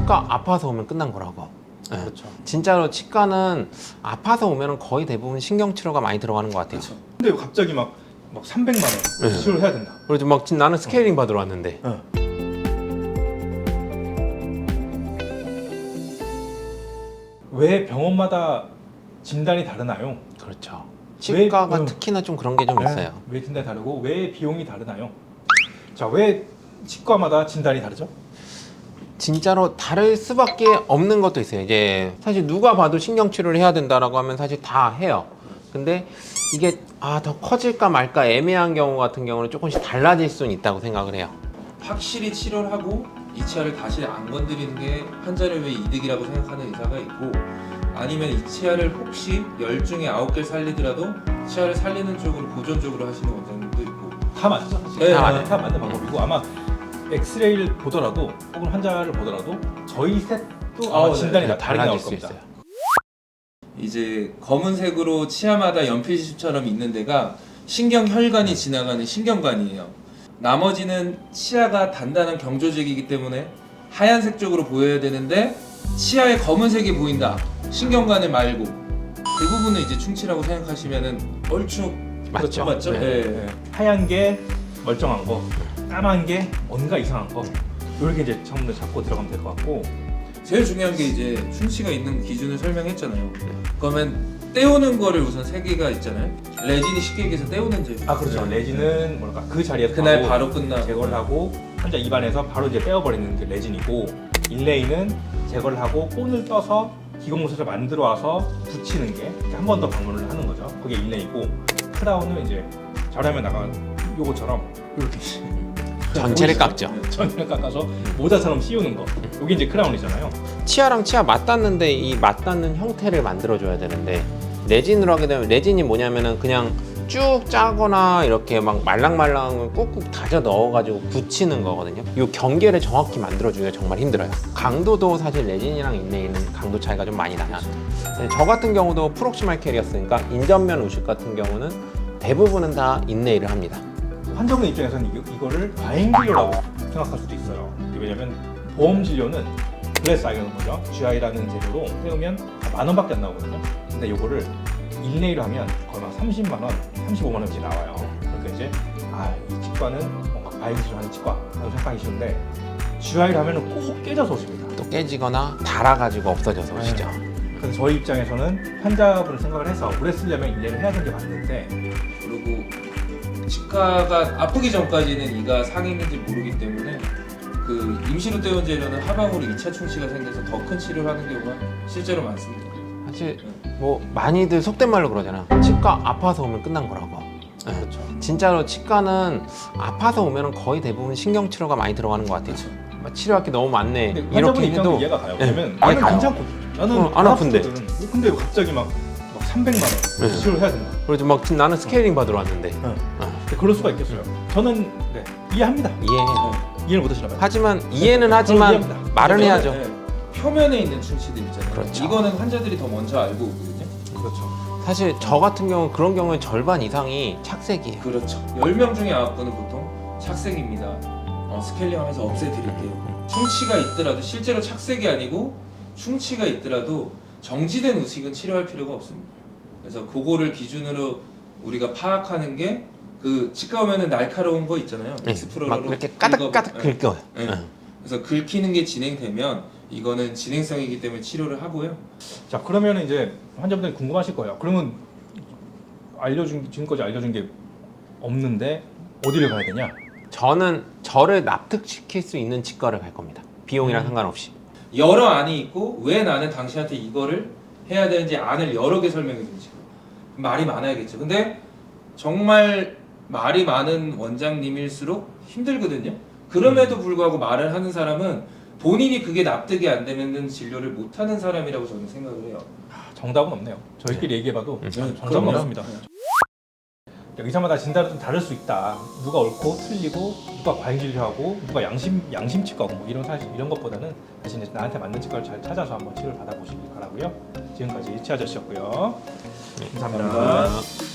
치과 아파서 오면 끝난 거라고. 네. 그렇죠. 진짜로 치과는 아파서 오면 거의 대부분 신경치료가 많이 들어가는 것 같아요. 그렇죠. 근데 왜 갑자기 막 300만 원 네. 치료를 해야 된다. 그래서 막 나는 스케일링 받으러 왔는데 왜 병원마다 진단이 다르나요? 그렇죠. 치과가 특히나 좀 그런 게 좀 있어요. 왜 진단이 다르고 왜 비용이 다르나요? 자, 왜 치과마다 진단이 다르죠? 진짜로 다를 수밖에 없는 것도 있어요. 이제 사실 누가 봐도 신경치료를 해야 된다라고 하면 사실 다 해요. 근데 이게 더 커질까 말까 애매한 경우 같은 경우는 조금씩 달라질 수는 있다고 생각을 해요. 확실히 치료를 하고 이 치아를 다시 안 건드리는 게 환자를 위해 이득이라고 생각하는 의사가 있고, 아니면 이 치아를 혹시 10중에 9개를 살리더라도 치아를 살리는 쪽으로 보존 쪽으로 하시는 원장님도 있고. 다 맞죠? 사실. 네, 다 맞는 방법이고, 아마 엑스레이를 보더라도 혹은 환자를 보더라도 저희 셋도 진단이 네, 다르게 나올 달라질 수 겁니다. 있어요. 이제 검은색으로 치아마다 연필집처럼 있는 데가 신경혈관이 지나가는 신경관이에요. 나머지는 치아가 단단한 경조직이기 때문에 하얀색 쪽으로 보여야 되는데 치아에 검은색이 보인다, 신경관을 말고, 그 부분은 이제 충치라고 생각하시면은 얼추 맞죠? 맞죠? 네. 네. 네. 하얀 게 멀쩡한 거, 까만 게 뭔가 이상한 거, 이렇게 이제 처음부터 잡고 들어가면 될 것 같고. 제일 중요한 게 이제 충치가 있는 기준을 설명했잖아요. 그러면 떼우는 거를 우선 세 개가 있잖아요. 레진이 쉽게 얘기해서 떼우는 제품. 그렇죠. 레진은 뭐랄까 그 자리에서 그날 바로 끝나고. 제거를 하고 환자 입안에서 바로 이제 떼어버리는 게 레진이고, 인레이는 제거를 하고 본을 떠서 기공모서를 만들어 와서 붙이는 게 한 번 더 방문을 하는 거죠. 그게 인레이고, 크라운은 이제 잘하면 나가 요거처럼 이렇게 전체를 깎죠. 전체를 깎아서 모자처럼 씌우는 거. 이게 이제 크라운이잖아요. 치아랑 치아 맞닿는데 이 맞닿는 형태를 만들어줘야 되는데, 레진으로 하게 되면, 레진이 뭐냐면은 그냥 쭉 짜거나 이렇게 막 말랑말랑한 걸 꾹꾹 다져 넣어가지고 붙이는 거거든요. 이 경계를 정확히 만들어주기가 정말 힘들어요. 강도도 사실 레진이랑 인레이는 강도 차이가 좀 많이 나요. 저 같은 경우도 프록시말 캐리어스니까 인전면 우식 같은 경우는 대부분은 다 인레이를 합니다. 환자분 입장에서는 이거를 과잉진료라고 생각할 수도 있어요. 왜냐면 보험 진료는 글래스 아이라는 거죠. GI라는 제도로 세우면 10,000원밖에 안 나오거든요. 근데 이거를 인레이로 하면 거의 막 30만 원, 35만 원씩 나와요. 그러니까 이제 이 치과는 뭔가 과잉 진료하는 치과라고 생각하기 쉬운데, GI를 하면은 꼭 깨져서 오십니다. 또 깨지거나 닳아가지고 없어져서 오시죠. 그래서 저희 입장에서는 환자분을 생각을 해서 오래 쓰려면 인레이를 해야 되는 게 맞는데, 그리고 치과가 아프기 전까지는 이가 상했는지 모르기 때문에 그 임시로 떼운 재료는 하방으로 2차 충치가 생겨서 더 큰 치료를 하는 경우가 실제로 많습니다. 사실 뭐 많이들 속된 말로 그러잖아. 치과 아파서 오면 끝난 거라고. 그렇죠. 진짜로 치과는 아파서 오면 거의 대부분 신경치료가 많이 들어가는 것 같아요. 치료할 게 너무 많네 근데 환자분 이렇게 입장도 해도 이해가 가요. 네, 왜냐면 이해 나는 가요. 괜찮거든. 나는 안 아픈데. 아프거든. 근데 왜 갑자기 막 300만 원 네. 치료를 해야 된다. 그래서 막 나는 스케일링 받으러 왔는데 근데 그럴 수가 있겠어요. 저는 이해합니다. 이해해요. 이해를 못하시나 봐요. 하지만 이해는 하지만 이해합니다. 말은 이거는, 해야죠. 네, 표면에 있는 충치들 있잖아요. 그렇죠. 이거는 환자들이 더 먼저 알고 오거든요. 그렇죠. 사실 저 같은 경우 그런 경우에 절반 이상이 착색이에요. 그렇죠. 10명 중에 9분은 보통 착색입니다. 스케일링 하면서 없애드릴게요. 충치가 있더라도, 실제로 착색이 아니고 충치가 있더라도 정지된 우식은 치료할 필요가 없습니다. 그래서 그거를 기준으로 우리가 파악하는 게, 그 치과 오면은 날카로운 거 있잖아요. 익스플로러로 막 이렇게 까닥까닥 긁어요. 네. 그래서 긁히는 게 진행되면 이거는 진행성이기 때문에 치료를 하고요. 자, 그러면 이제 환자분들이 궁금하실 거예요. 그러면 지금까지 알려준 게 없는데 어디를 가야 되냐? 저는 저를 납득시킬 수 있는 치과를 갈 겁니다. 비용이랑 상관없이. 여러 안이 있고 왜 나는 당신한테 이거를 해야 되는지 안을 여러 개 설명해 주지. 말이 많아야겠죠. 근데 정말 말이 많은 원장님일수록 힘들거든요. 그럼에도 불구하고 말을 하는 사람은 본인이 그게 납득이 안 되면 진료를 못 하는 사람이라고 저는 생각을 해요. 정답은 없네요. 저희끼리 얘기해봐도 정답은 그럼요. 없습니다. 의사마다 진단은 좀 다를 수 있다. 누가 옳고 틀리고, 누가 과잉 진료하고, 누가 양심 치과고, 뭐 이런 것보다는 사실 이제 나한테 맞는 치과를 잘 찾아서 한번 치료를 받아보시기 바라고요. 지금까지 치아저씨였고요. 감사합니다. 감사합니다.